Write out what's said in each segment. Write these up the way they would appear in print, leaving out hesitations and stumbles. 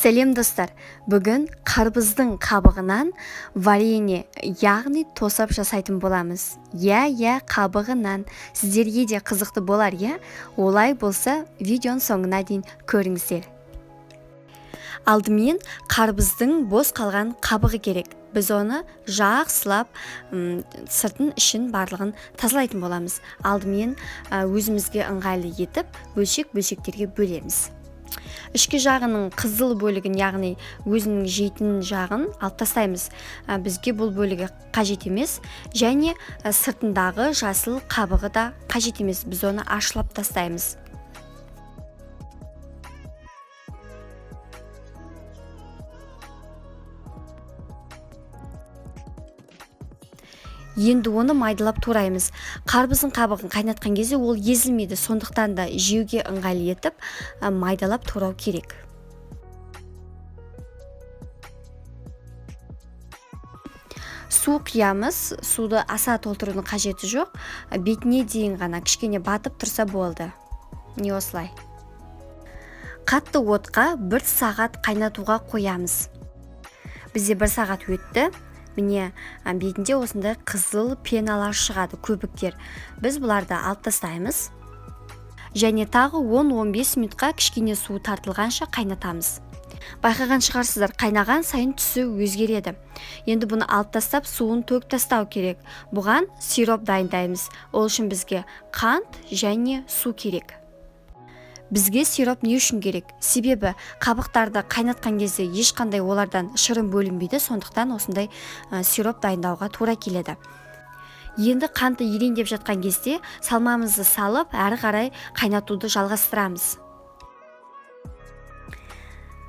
Сәлем достар, бүгін қарбыздың қабығынан варенье, яғни тосап жасайтын боламыз. Қабығынан. Сіздерге де қызықты болар, Олай болса, видеоның соңына дейін көріңіздер. Алдымен қарбыздың бос қалған қабығы керек. Біз оны жақсылап, сыртын ішін барлығын тазалайтын боламыз. Алдымен өзімізге ыңғайлы етіп, бөлшектерге бөлеміз. Ішкі жағының қызыл бөлігін, яғни өзінің жейтін жағын алып тастаймыз. Бізге бұл бөлігі қажет емес, және сыртындағы жасыл қабығы да қажет емес. Біз оны ашылап тастаймыз. Енді оны майдалап тураймыз. Қарбыздың қабығын қайнатқан кезде ол езілмейді, сондықтан да жеуге ыңғайлы етіп майдалап турау керек. Су құямыз. Суды аса толтырудың қажеті жоқ. Бетіне дейін ғана кішкене батып тұрса болды. Не осылай. Қатты отқа 1 сағат қайнатуға қоямыз. Бізде 1 сағат өтті. Міне бетінде осындай қызыл пеналар шығады, көбіктер. Біз бұларды алып тастаймыз. Және тағы 10-15 минутқа кішкене су тартылғанша қайнатамыз. Байқаған шығарсыздар, қайнаған сайын түсі өзгереді. Енді бұны алып тастап, суын төгіп тастау керек. Бұған сироп дайындаймыз. Ол үшін бізге қант және су керек. Бізге сироп не үшін керек? Себебі қабықтарды қайнатқан кезде ешқандай олардан шырын бөлінбейді, сондықтан осындай сироп дайындауға тура келеді. Енді қанты ерендеп жатқан кезде салмамызды салып, әрі қарай қайнатуды жалғастырамыз.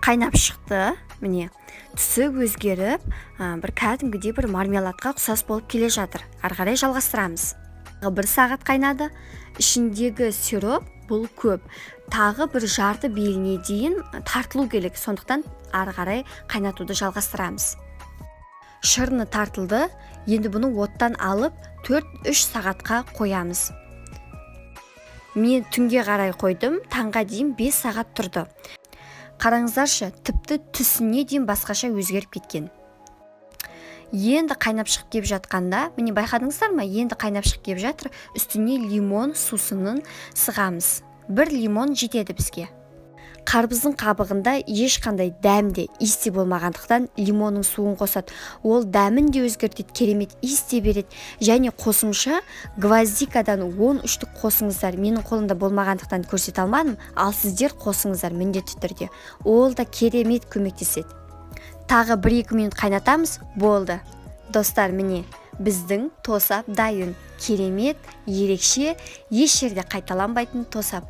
Қайнап шықты, міне, түсі өзгеріп, бір кәдімгідей бір мармеладқа ұқсас болып келе жатыр. Әрі қарай жалғастырамыз. 1 сағат қайнады. Ішіндегі сироп бұл көп. Тағы бір жарты беліне дейін тартылу керек, сондықтан ары қарай қайнатуды жалғастырамыз. Шырыны тартылды. Енді бұны оттан алып 4-3 сағатқа қоямыз. Мен түнге қарай қойдым, таңға дейін 5 сағат тұрды. Қараңыздаршы, тіпті түсіне дейін басқаша өзгеріп кеткен. Енді қайнап шығып кеп жатқанда, міне байқадыңыздар ма? Енді қайнап шығып кеп жатыр. Үстіне лимон сусынын сығамыз. 1 лимон жетеді бізге. Қарбыздың қабығында ешқандай дәмде, иісте болмағандықтан лимонның суын қосады. Ол дәмін де өзгертеді, керемет иісте береді. Және қосымша гвоздикадан 13-түк қосыңыздар. Менің қолымда болмағандықтан көрсете алмадым, ал сіздер қосыңыздар міндетті түрде. Ол да керемет көмектеседі. Тағы 1-2 минут қайнатамыз, болды. Достар, міне, біздің тосап дайын. Керемет, ерекше, еш жерде қайталанбайтын тосап.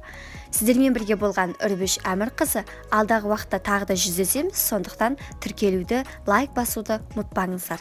Сіздермен бірге болған Үрбіш Әмірқызы. Алдағы уақытта тағы да жүздесеміз, сондықтан тіркелуді, лайк басуды ұмытпаңыздар.